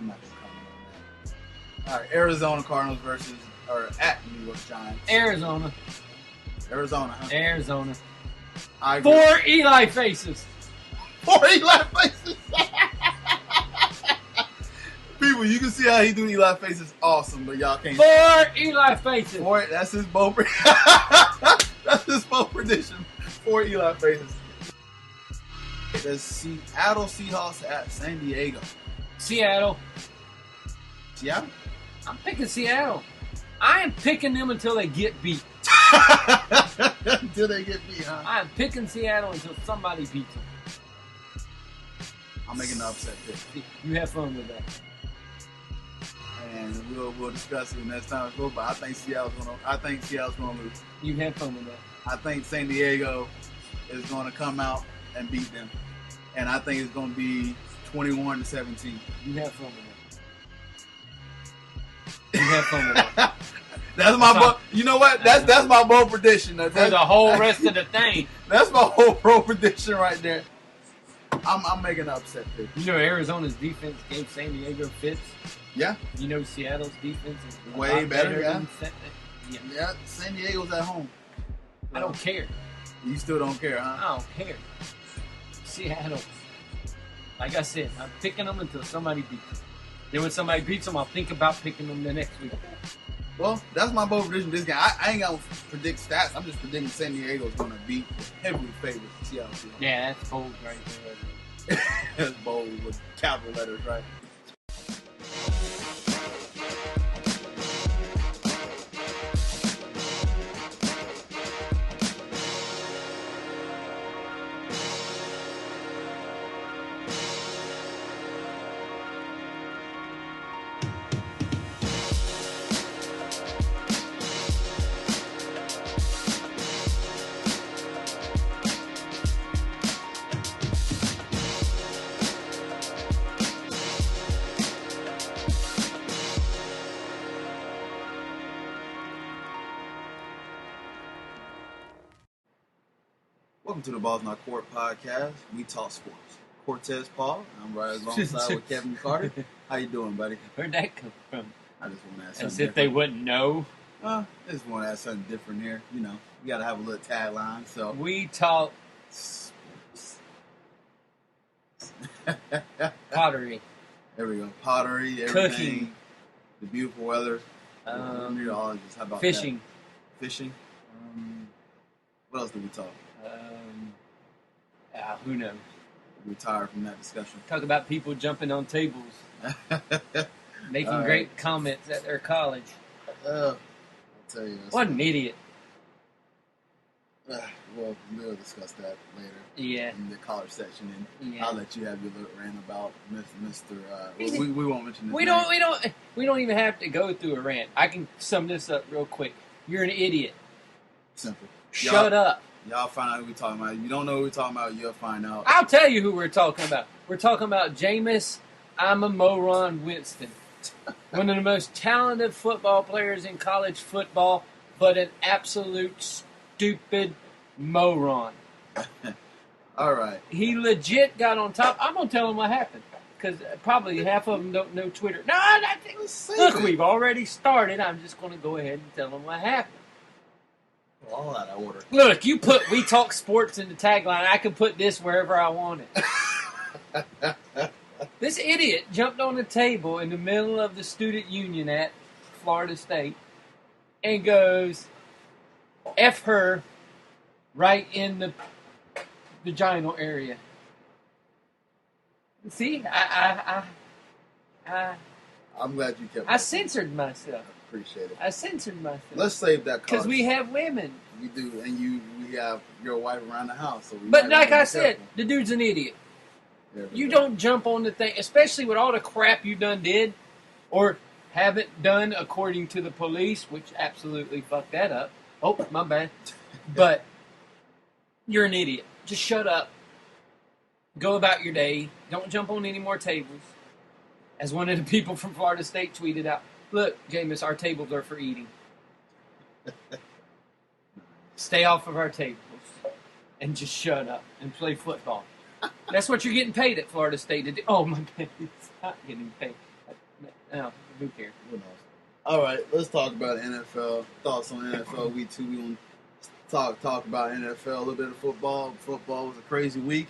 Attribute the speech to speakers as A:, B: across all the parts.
A: I'm not going to comment on that. All right, Arizona Cardinals at New York Giants.
B: Arizona,
A: huh?
B: Arizona.
A: I agree.
B: 4 Eli faces.
A: 4 Eli faces. People, you can see how he do Eli faces. Awesome, but y'all can't.
B: 4 Eli faces.
A: 4. That's his bold. That's his bold prediction. 4 Eli faces. The Seattle Seahawks at San Diego.
B: Seattle.
A: Seattle?
B: I'm picking Seattle. I am picking them until they get beat.
A: Until they get beat, huh?
B: I am picking Seattle until somebody beats them.
A: I'm making an upset pick.
B: You have fun with that.
A: And we'll discuss it next time. But I think Seattle's gonna lose.
B: You have fun with that.
A: I think San Diego is gonna come out and beat them. And I think it's gonna be 21-17.
B: You have fun with that. You have fun with that.
A: That's my bold. You know what? That's my bold prediction.
B: For the whole rest of the thing.
A: That's my whole pro prediction right there. I'm making an upset pick.
B: You know Arizona's defense gave San Diego fits.
A: Yeah.
B: You know Seattle's defense is
A: way better. Yeah.
B: Yeah.
A: San Diego's at home.
B: I don't care.
A: You still don't care, huh?
B: I don't care. Seattle. Like I said, I'm picking them until somebody beats them. Then when somebody beats them, I'll think about picking them the next week.
A: Well, that's my bold prediction this game. I ain't gonna predict stats. I'm just predicting San Diego's gonna beat heavily favored Seattle.
B: Yeah, that's bold right there.
A: That's bold with capital letters, right? Welcome to the Balls Not Court podcast. We talk sports. Cortez Paul. I'm right alongside with Kevin Carter. How you doing, buddy?
B: Where'd that come from?
A: I just want to ask something
B: As if
A: different.
B: they wouldn't know.
A: I just want to ask something different here. You know, we got to have a little tagline. So
B: We talk
A: sports.
B: pottery.
A: There we go. Pottery, everything.
B: Cooking.
A: The beautiful weather.
B: Meteorologist.
A: How about
B: Fishing.
A: that? Fishing. What else do we talk?
B: Who knows?
A: We retired from that discussion.
B: Talk about people jumping on tables, making great comments at their college.
A: I'll tell you.
B: What an idiot.
A: Well, we'll discuss that later.
B: Yeah.
A: In the college section, and
B: Yeah.
A: I'll let you have your little rant about Mr. We won't mention this.
B: We don't even have to go through a rant. I can sum this up real quick. You're an idiot.
A: Simple.
B: Shut up.
A: Y'all find out who we're talking about. If you don't know who we're talking about, you'll find out.
B: I'll tell you who we're talking about. We're talking about Jameis Moron Winston. One of the most talented football players in college football, but an absolute stupid moron.
A: All right.
B: He legit got on top. I'm going to tell him what happened. Because probably half of them don't know Twitter. Look, we've already started. I'm just going to go ahead and tell them what happened.
A: All out of order.
B: Look, you put "We Talk Sports" in the tagline. I can put this wherever I want it. This idiot jumped on a table in the middle of the student union at Florida State and goes, F her right in the vaginal area. See,
A: I'm glad you kept
B: I censored myself.
A: Appreciate it.
B: I censored myself.
A: Let's save that
B: because we have women.
A: We do, and we have your wife around the house. So
B: but like I said, the dude's an idiot. You
A: go.
B: don't jump on the thing, especially with all the crap you done did, or haven't done according to the police, which absolutely fucked that up. Oh, my bad. But you're an idiot. Just shut up. Go about your day. Don't jump on any more tables. As one of the people from Florida State tweeted out, look, Jameis, our tables are for eating. Stay off of our tables and just shut up and play football. That's what you're getting paid at Florida State to do. Oh, my bad. It's not getting paid. No, who cares?
A: Who knows? All right, let's talk about NFL. Thoughts on NFL Week 2. We going to talk about NFL, a little bit of football. Football was a crazy week.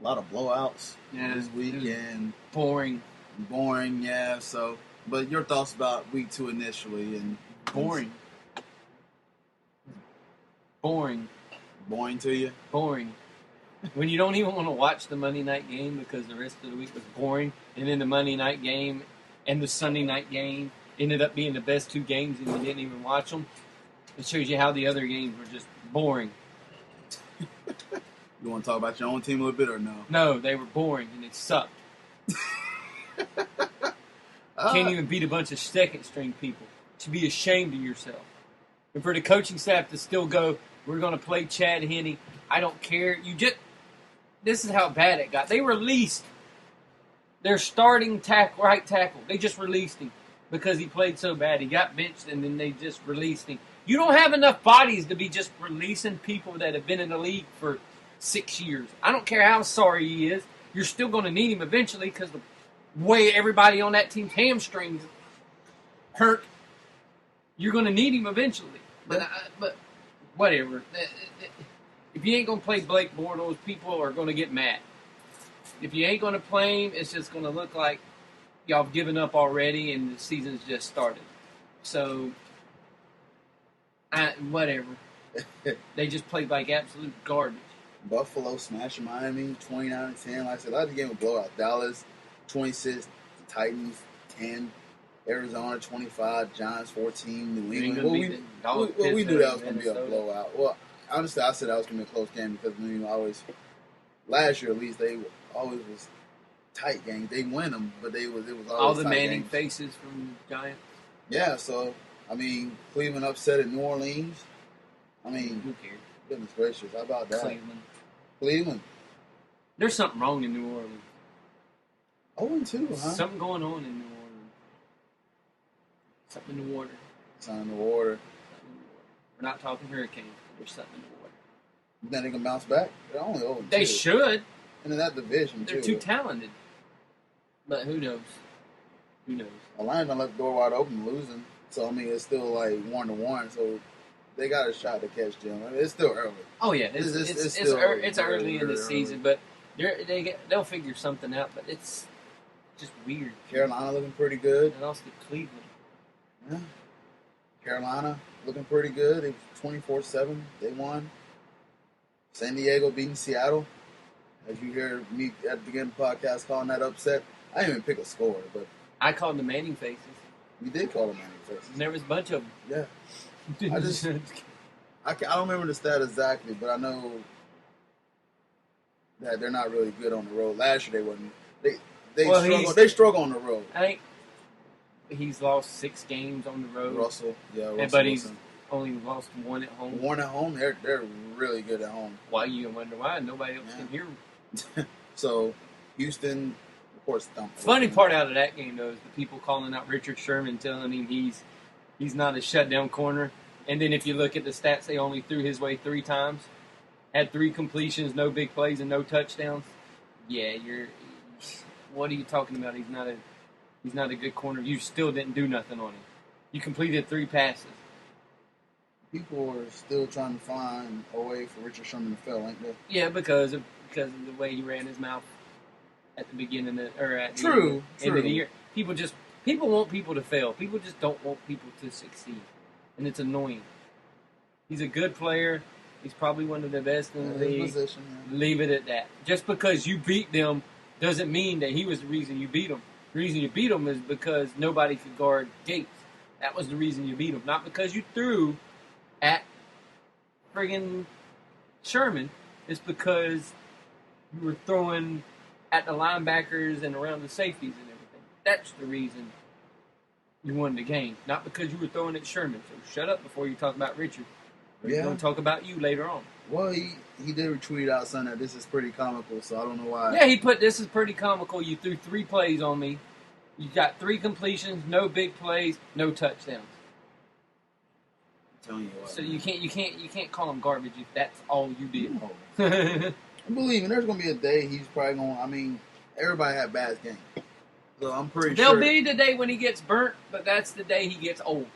A: A lot of blowouts this week. And
B: boring.
A: Yeah. So, but your thoughts about Week 2 initially? And
B: boring. Boring
A: to you?
B: Boring. When you don't even want to watch the Monday night game because the rest of the week was boring, and then the Monday night game and the Sunday night game ended up being the best two games and you didn't even watch them, it shows you how the other games were just boring.
A: You want to talk about your own team a little bit or no?
B: No, they were boring and they sucked. Can't even beat a bunch of second-string people. You should be ashamed of yourself. And for the coaching staff to still go, we're going to play Chad Henne. I don't care. This is how bad it got. They released their starting right tackle. They just released him because he played so bad. He got benched, and then they just released him. You don't have enough bodies to be just releasing people that have been in the league for 6 years. I don't care how sorry he is. You're still going to need him eventually because the way everybody on that team's hamstrings hurt, you're going to need him eventually. But whatever. If you ain't going to play Blake Bortles, people are going to get mad. If you ain't going to play him, it's just going to look like y'all have given up already and the season's just started. So, whatever. They just played like absolute garbage.
A: Buffalo smashing Miami 29-10. Like I said, a lot of the game was blowout. Dallas 26, the Titans 10, Arizona 25, Giants 14, New England. We knew that was going to be a blowout. Well, honestly, I said that was going to be a close game because New England always, last year at least, they always was tight games. They win them, but it was always
B: all the
A: tight
B: Manning
A: games.
B: faces from Giants.
A: Yeah, so I mean, Cleveland upset at New Orleans. I mean,
B: who cares?
A: Goodness gracious, how about that? Cleveland.
B: There's something wrong in New Orleans.
A: 0-2, huh?
B: Something going on in New Orleans. Something in the water.
A: Something in the water.
B: We're not talking hurricanes. There's something in the water.
A: Then they can bounce back. They're only 0-2.
B: They should.
A: And in that division,
B: They're too talented. But who knows? Who knows?
A: Atlanta left the door wide open, losing. So, I mean, it's still like 1-1. So, they got a shot to catch them. I mean, it's still early.
B: Oh, yeah. It's early in the season, but they'll figure something out. But it's just weird.
A: Carolina looking pretty good.
B: They lost to Cleveland.
A: Yeah. Carolina looking pretty good. It was 24-7. They won. San Diego beating Seattle. As you hear me at the beginning of the podcast calling that upset. I didn't even pick a score, but
B: I called the Manning faces.
A: You did call them Manning faces.
B: And there was a bunch of them.
A: Yeah. I don't remember the stat exactly, but I know that they're not really good on the road. Last year they wasn't. They struggle on the road.
B: I think he's lost 6 games on the road.
A: Russell
B: but
A: Wilson.
B: He's only lost 1 at home.
A: 1 at home. They're really good at home.
B: Why you wonder why nobody else can hear them?
A: So Houston, of course, dumped.
B: Funny part out of that game though is the people calling out Richard Sherman, telling him he's not a shutdown corner. And then if you look at the stats, they only threw his way 3 times, had 3 completions, no big plays, and no touchdowns. Yeah, what are you talking about? He's not a good corner. You still didn't do nothing on him. You completed 3 passes.
A: People are still trying to find a way for Richard Sherman to fail, ain't they?
B: Yeah, because of the way he ran his mouth at the beginning of at the end of the year. People want people to fail. People just don't want people to succeed. And it's annoying. He's a good player. He's probably one of the best in the league. Leave it at that. Just because you beat them doesn't mean that he was the reason you beat them. The reason you beat them is because nobody could guard Gates. That was the reason you beat them. Not because you threw at friggin' Sherman. It's because you were throwing at the linebackers and around the safeties and everything. That's the reason you won the game, not because you were throwing at Sherman. So shut up before you talk about Richard. We're going to talk about you later on.
A: Well, he did retweet out saying that this is pretty comical, so I don't know why.
B: Yeah, he put this is pretty comical. You threw 3 plays on me. You got 3 completions, no big plays, no touchdowns.
A: I'm telling you what.
B: So you can't call him garbage if that's all you did.
A: I believe me, there's going to be a day he's probably going. I mean, everybody had bad games. So I'm pretty
B: There'll
A: sure.
B: be the day when he gets burnt, but that's the day he gets old.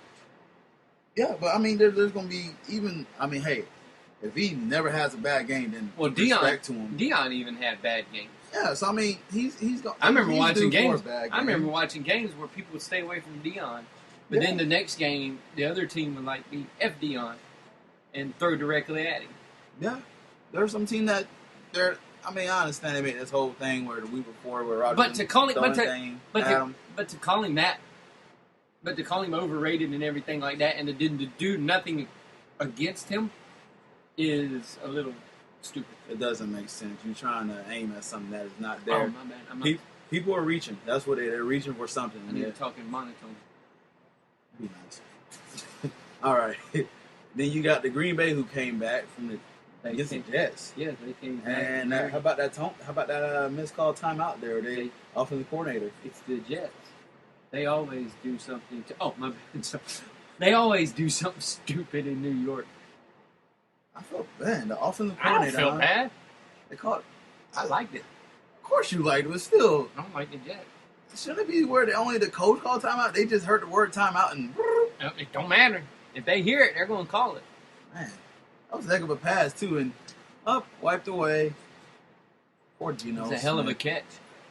A: Yeah, but I mean, there's going to be even. I mean, hey, if he never has a bad game, then respect to him.
B: Dion even had bad games.
A: Yeah, so I mean, he's going.
B: I remember watching games. I remember watching games where people would stay away from Dion, but then the next game, the other team would like be F Dion and throw directly at him.
A: Yeah, there's some team that they're. I mean, I understand they made this whole thing where the week before where Roger
B: but to call him overrated and everything like that, and to do nothing against him is a little stupid.
A: It doesn't make sense. You're trying to aim at something that is not there.
B: Oh, my bad.
A: People are reaching. That's what they're reaching for something.
B: I need to talk in monotone.
A: Be nice. All right. Then you got the Green Bay who came back from the against the Jets.
B: Yeah, they came back.
A: And how about that missed call timeout there? They offensive coordinator.
B: It's the Jets. They always do something. My bad. They always do something stupid in New York.
A: I felt bad. The offensive coordinator.
B: I don't feel bad.
A: They called.
B: I liked it.
A: Of course you liked it, but still.
B: I don't like the Jets.
A: Shouldn't it be where only the coach called timeout? They just heard the word timeout and.
B: It don't matter. If they hear it, they're going to call it.
A: Man, that was a heck of a pass too, and wiped away. Poor Geno.
B: It's a hell of a catch.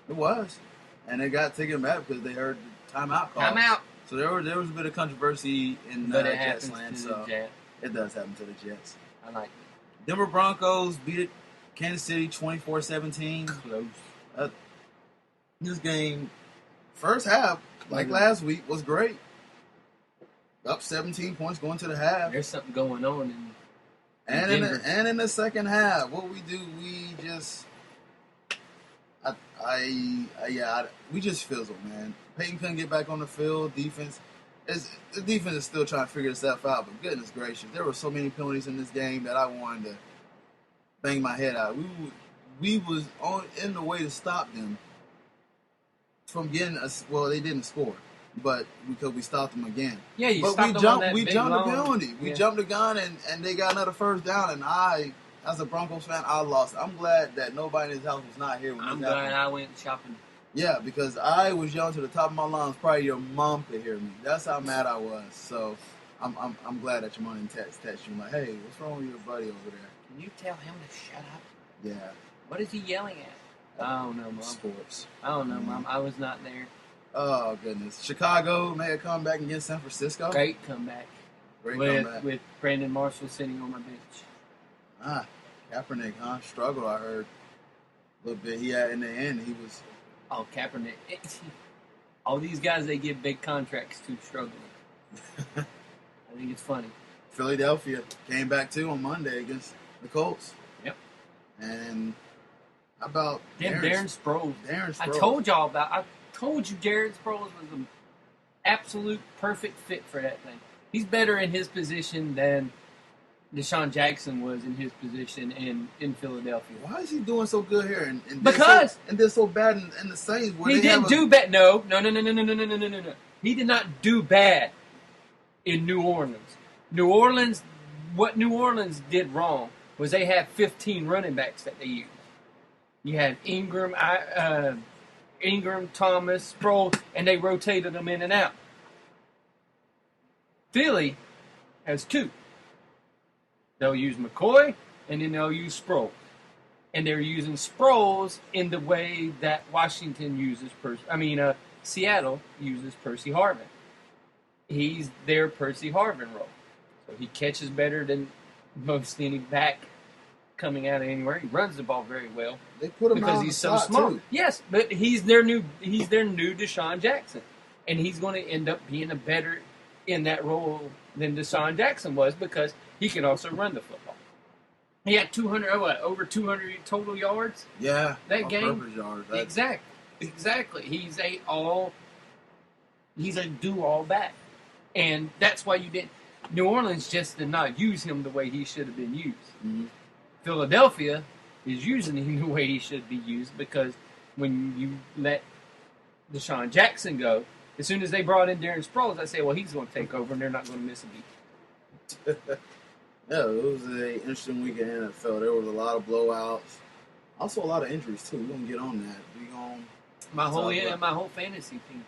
A: It was, and they got taken back because they heard the timeout call.
B: Timeout.
A: So there was a bit of controversy in Jets land. So it does happen to the Jets.
B: I like it.
A: Denver Broncos beat Kansas City 24-17.
B: Close.
A: This game, first half, like last week, was great. Up 17 points going to the half.
B: There's something going on in
A: Denver. In the second half, what we do, we just, we just fizzle, man. Peyton couldn't get back on the field. The defense is still trying to figure itself out. But goodness gracious, there were so many penalties in this game that I wanted to bang my head out. We was in the way to stop them from getting us. Well, they didn't score, but because we stopped them again.
B: Yeah, we jumped
A: the penalty. We jumped the gun, and they got another first down. And I, as a Broncos fan, I lost. I'm glad that nobody in this house was not here when
B: I'm
A: this
B: glad
A: happened.
B: I went shopping.
A: Yeah, because I was yelling to the top of my lungs. Probably your mom could hear me. That's how mad I was. So I'm glad that your mom didn't text you like, hey, what's wrong with your buddy over there?
B: Can you tell him to shut up?
A: Yeah.
B: What is he yelling at? I don't know, Mom.
A: Sports.
B: I don't know, Mom. I was not there.
A: Oh, goodness. Chicago made a comeback against San Francisco.
B: Great comeback. With Brandon Marshall sitting on my bench.
A: Kaepernick, struggled, I heard. A little bit. In the end, he was...
B: Oh, Kaepernick. All these guys they give big contracts to struggling. I think it's funny.
A: Philadelphia came back, too, on Monday against the Colts.
B: Yep.
A: And how about
B: Darren Sproles?
A: Darren Sproles.
B: I told you Darren Sproles was an absolute perfect fit for that thing. He's better in his position than Deshaun Jackson was in his position in Philadelphia.
A: Why is he doing so good here? And did so bad in the Saints?
B: He didn't do bad. No. He did not do bad in New Orleans. What New Orleans did wrong was they had 15 running backs that they used. You had Ingram, Thomas, Sproles, and they rotated them in and out. Philly has two. They'll use McCoy, and then they'll use Sproles. And they're using Sproles in the way that Seattle uses Percy Harvin. He's their Percy Harvin role. So he catches better than most any back coming out of anywhere. He runs the ball very well.
A: They put him
B: because he's so small.
A: Too.
B: Yes, but he's their new Deshaun Jackson. And he's going to end up being better in that role than Deshaun Jackson was because he can also run the football. He had over 200 total yards?
A: Yeah.
B: That game?
A: Purpose yards.
B: Exactly. He's a do-all back. And that's why you didn't... New Orleans just did not use him the way he should have been used.
A: Mm-hmm.
B: Philadelphia is using him the way he should be used because when you let Deshaun Jackson go, as soon as they brought in Darren Sproles, I say, well, he's going to take over and they're not going to miss a beat.
A: Yeah, it was an interesting week in NFL. There was a lot of blowouts. Also a lot of injuries, too. We're going to get on that.
B: My whole fantasy team.